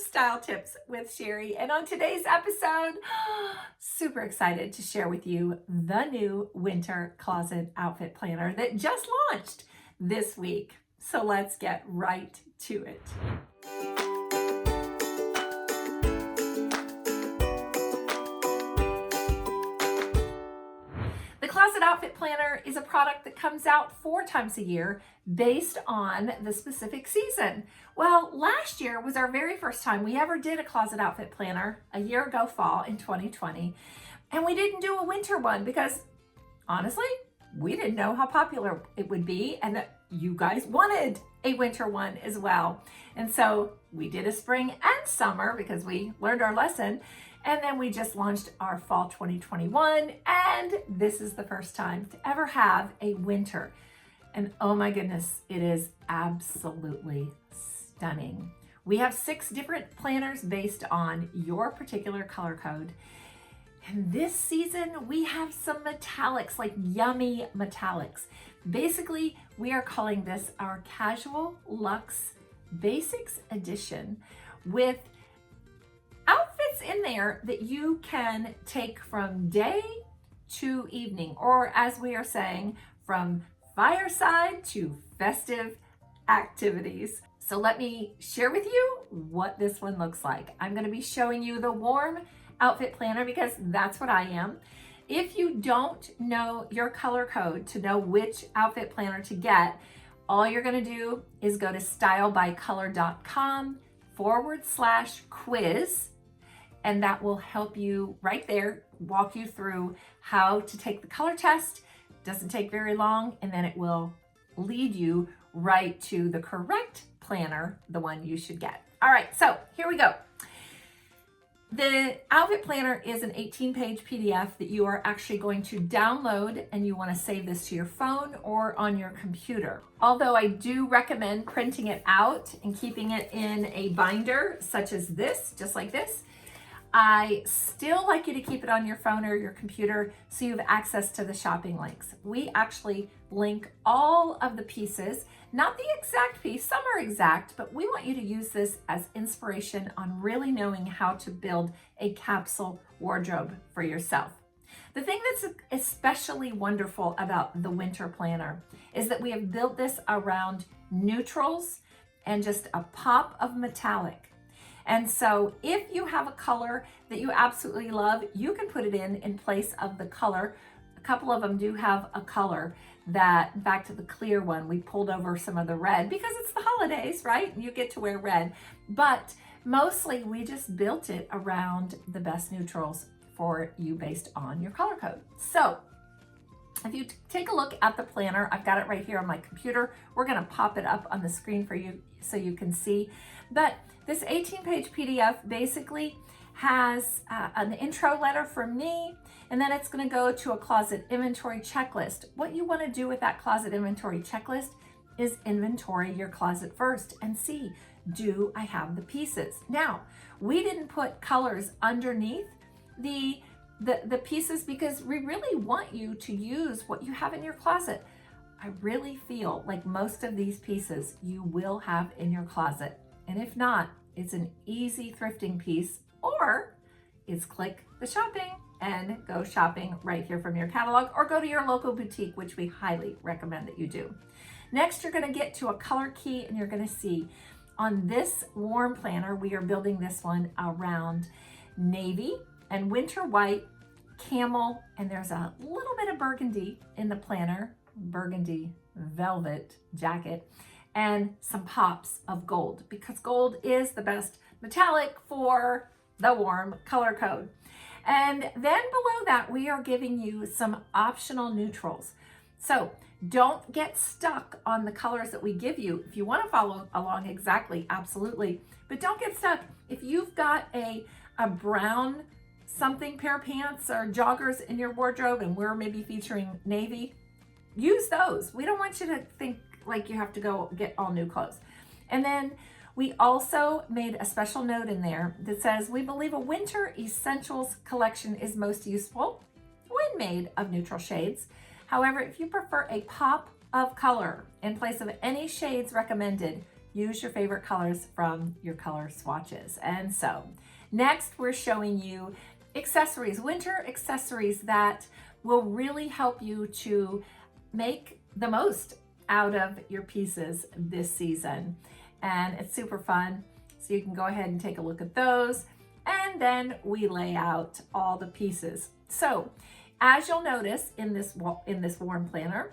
Style Tips with Sherry. And on today's episode, super excited to share with you the new winter closet outfit planner that just launched this week. So let's get right to it. The Closet Outfit Planner is a product that comes out 4 times a year based on the specific season. Well, last year was our very first time we ever did a Closet Outfit Planner, a year ago fall in 2020. And we didn't do a winter one because honestly, we didn't know how popular it would be and that you guys wanted a winter one as well. And so we did a spring and summer because we learned our lesson. And then we just launched our fall 2021, and this is the first time to ever have a winter. And oh my goodness, it is absolutely stunning. We have 6 different planners based on your particular color code. And this season, we have some metallics, like yummy metallics. Basically, we are calling this our Casual Luxe Basics Edition with outfits in there that you can take from day to evening, or as we are saying, from fireside to festive activities. So let me share with you what this one looks like. I'm going to be showing you the warm outfit planner because that's what I am. If you don't know your color code to know which outfit planner to get, all you're going to do is go to stylebycolor.com/quiz. And that will help you right there, walk you through how to take the color test. Doesn't take very long, and then it will lead you right to the correct planner, the one you should get. All right, so here we go. The outfit planner is an 18-page PDF that you are actually going to download, and you want to save this to your phone or on your computer. Although I do recommend printing it out and keeping it in a binder such as this, just like this. I still like you to keep it on your phone or your computer so you have access to the shopping links. We actually link all of the pieces, not the exact piece, some are exact, but we want you to use this as inspiration on really knowing how to build a capsule wardrobe for yourself. The thing that's especially wonderful about the winter planner is that we have built this around neutrals and just a pop of metallic. And so if you have a color that you absolutely love, you can put it in place of the color. A couple of them do have a color that, back to the clear one, we pulled over some of the red because it's the holidays, right? You get to wear red. But mostly we just built it around the best neutrals for you based on your color code. So if you take a look at the planner, I've got it right here on my computer. We're gonna pop it up on the screen for you so you can see. But this 18-page PDF basically has an intro letter from me, and then it's gonna go to a closet inventory checklist. What you wanna do with that closet inventory checklist is inventory your closet first and see, do I have the pieces? Now, we didn't put colors underneath the pieces because we really want you to use what you have in your closet. I really feel like most of these pieces you will have in your closet. And if not, it's an easy thrifting piece, or it's click the shopping and go shopping right here from your catalog, or go to your local boutique, which we highly recommend that you do. Next, you're gonna get to a color key and you're gonna see on this warm planner, we are building this one around navy and winter white, camel, and there's a little bit of burgundy in the planner, burgundy velvet jacket, and some pops of gold because gold is the best metallic for the warm color code. And then below that, we are giving you some optional neutrals. So don't get stuck on the colors that we give you. If you want to follow along exactly, absolutely, but don't get stuck. If you've got a brown something pair of pants or joggers in your wardrobe and we're maybe featuring navy, use those. We don't want you to think like you have to go get all new clothes. And then we also made a special note in there that says, we believe a winter essentials collection is most useful when made of neutral shades. However, if you prefer a pop of color in place of any shades recommended, use your favorite colors from your color swatches. And so next we're showing you accessories, winter accessories that will really help you to make the most out of your pieces this season. And it's super fun. So you can go ahead and take a look at those. And then we lay out all the pieces. So as you'll notice in this warm planner,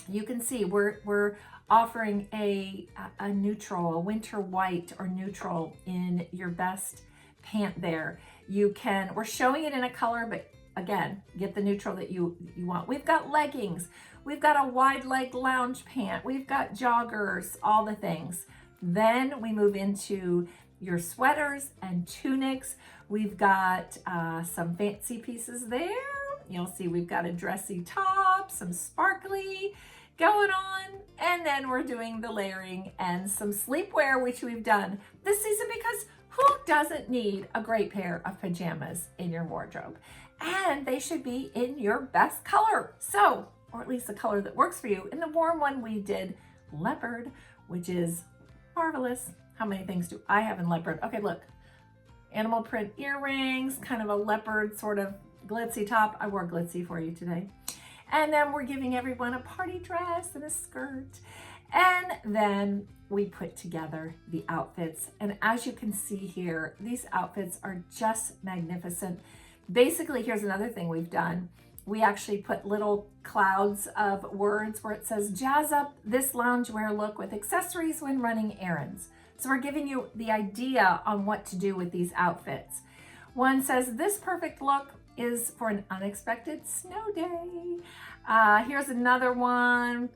you can see we're offering a neutral, a winter white or neutral in your best pant there. We're showing it in a color, but again, get the neutral that you want. We've got leggings, we've got a wide leg lounge pant, we've got joggers, all the things. Then we move into your sweaters and tunics. We've got some fancy pieces there. You'll see we've got a dressy top, some sparkly going on, and then we're doing the layering and some sleepwear, which we've done this season because who doesn't need a great pair of pajamas in your wardrobe? And they should be in your best color. So, or at least the color that works for you. In the warm one, we did leopard, which is marvelous. How many things do I have in leopard? Okay, look, animal print earrings, kind of a leopard sort of glitzy top. I wore glitzy for you today. And then we're giving everyone a party dress and a skirt. And then we put together the outfits. And as you can see here, these outfits are just magnificent. Basically, here's another thing we've done. We actually put little clouds of words where it says, jazz up this loungewear look with accessories when running errands. So we're giving you the idea on what to do with these outfits. One says, this perfect look is for an unexpected snow day. Here's another one.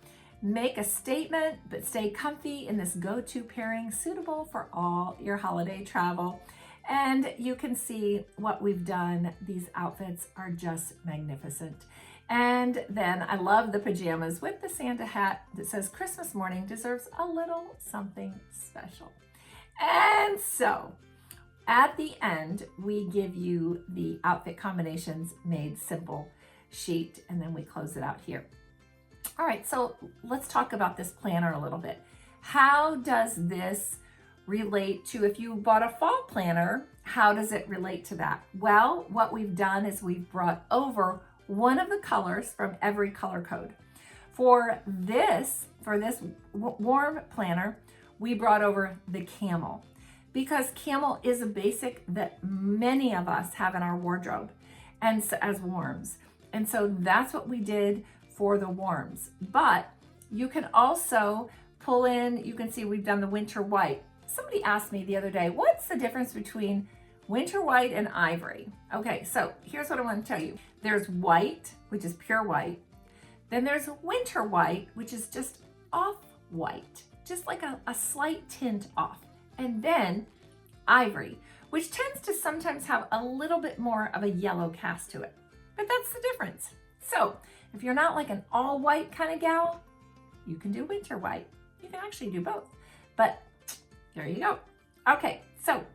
Make a statement, but stay comfy in this go-to pairing suitable for all your holiday travel. And you can see what we've done. These outfits are just magnificent. And then I love the pajamas with the Santa hat that says Christmas morning deserves a little something special. And so at the end, we give you the outfit combinations made simple sheet, and then we close it out here. All right, so let's talk about this planner a little bit. How does this relate to, if you bought a fall planner, how does it relate to that? Well, what we've done is we've brought over one of the colors from every color code. For this warm planner, we brought over the camel, because camel is a basic that many of us have in our wardrobe and so, as warms. And so that's what we did for the warms. But you can also pull in, you can see we've done the winter white. Somebody asked me the other day, what's the difference between winter white and ivory? Okay, so here's what I want to tell you. There's white, which is pure white. Then there's winter white, which is just off white, just like a slight tint off. And then ivory, which tends to sometimes have a little bit more of a yellow cast to it. But that's the difference. So if you're not like an all white kind of gal, you can do winter white. You can actually do both. But there you go. Okay, so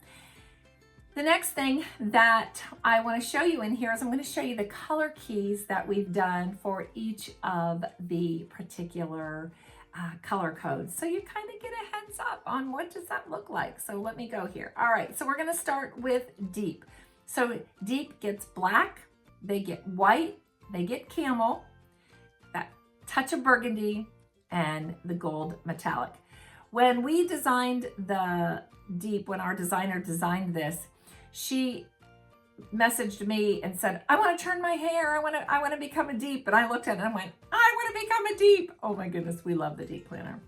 the next thing that I want to show you in here is I'm going to show you the color keys that we've done for each of the particular color codes. So you kind of get a heads up on what does that look like. So let me go here. All right, so we're going to start with deep. So deep gets black, they get white, they get camel, that touch of burgundy, and the gold metallic. When we designed the deep, when our designer designed this, she messaged me and said, I want to turn my hair. I want to become a deep. And I looked at it and I went, I want to become a deep. Oh my goodness, we love the deep planner.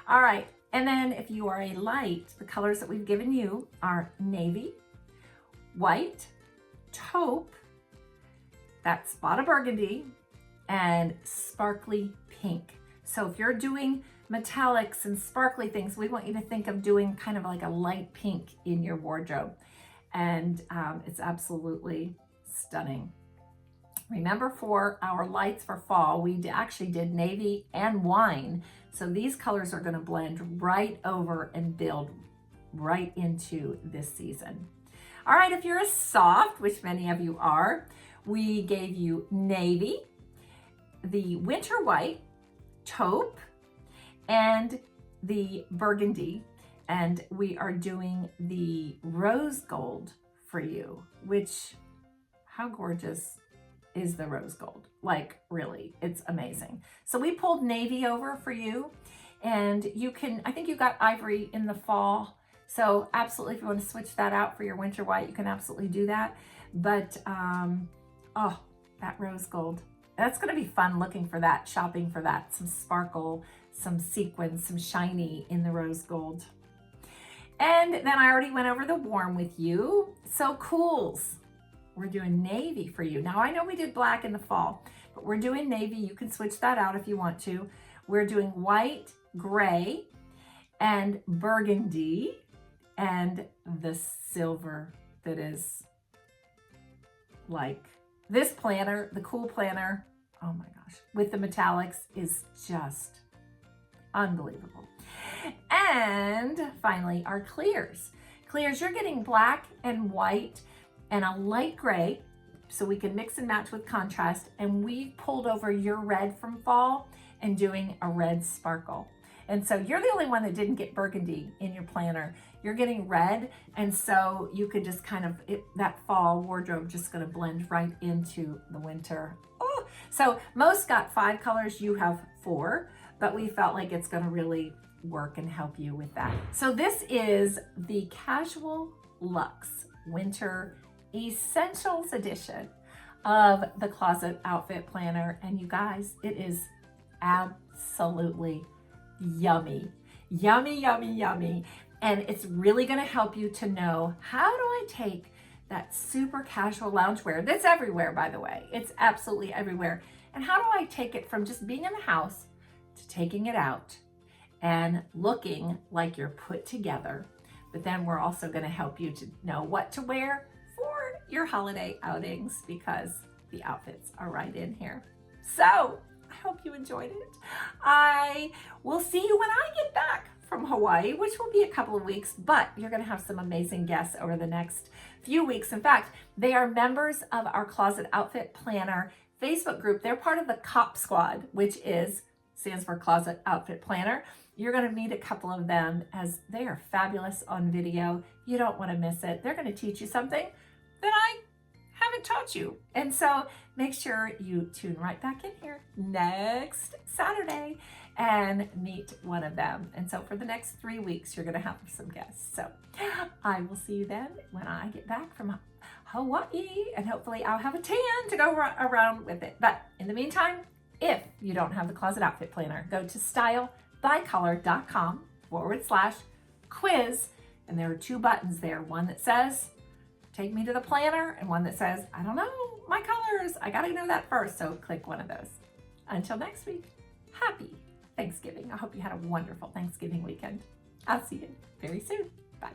All right. And then if you are a light, the colors that we've given you are navy, white, taupe, that spot of burgundy, and sparkly pink. So if you're doing metallics and sparkly things, we want you to think of doing kind of like a light pink in your wardrobe. And it's absolutely stunning. Remember, for our lights for fall, we actually did navy and wine. So these colors are going to blend right over and build right into this season. All right, if you're a soft, which many of you are, we gave you navy, the winter white, taupe, and the burgundy, and we are doing the rose gold for you, which, how gorgeous is the rose gold? Like, really, it's amazing. So we pulled navy over for you, and you can, I think you got ivory in the fall. So absolutely, if you want to switch that out for your winter white, you can absolutely do that. But, oh, that rose gold. That's going to be fun looking for that, shopping for that. Some sparkle, some sequins, some shiny in the rose gold. And then I already went over the warm with you. So cools. We're doing navy for you. Now I know we did black in the fall, but we're doing navy. You can switch that out if you want to. We're doing white, gray, and burgundy, and the silver that is like this planner, the cool planner, oh my gosh, with the metallics is just unbelievable. And finally, our clears. Clears, you're getting black and white and a light gray, so we can mix and match with contrast. And we pulled over your red from fall and doing a red sparkle. And so you're the only one that didn't get burgundy in your planner. You're getting red, and so you could just kind of, that fall wardrobe just gonna blend right into the winter. Oh, so most got 5 colors, you have 4, but we felt like it's gonna really work and help you with that. So this is the Casual Luxe Winter Essentials edition of the Closet Outfit Planner. And you guys, it is absolutely yummy, yummy, yummy, yummy. And it's really going to help you to know, how do I take that super casual loungewear that's everywhere, by the way, it's absolutely everywhere, and how do I take it from just being in the house to taking it out and looking like you're put together. But then we're also going to help you to know what to wear for your holiday outings, because the outfits are right in here. So I hope you enjoyed it. I will see you when I get back from Hawaii, which will be a couple of weeks, but you're going to have some amazing guests over the next few weeks. In fact, they are members of our Closet Outfit Planner Facebook group. They're part of the COP Squad, which stands for Closet Outfit Planner. You're going to meet a couple of them, as they are fabulous on video. You don't want to miss it. They're going to teach you something that I haven't taught you. And so make sure you tune right back in here next Saturday and meet one of them. And so for the next 3 weeks, you're going to have some guests. So I will see you then when I get back from Hawaii, and hopefully I'll have a tan to go around with it. But in the meantime, if you don't have the Closet Outfit Planner, go to stylebycolor.com/quiz. And there are 2 buttons there. One that says, take me to the planner, and one that says, I don't know, my colors. I got to know that first. So click one of those. Until next week, happy Thanksgiving. I hope you had a wonderful Thanksgiving weekend. I'll see you very soon. Bye.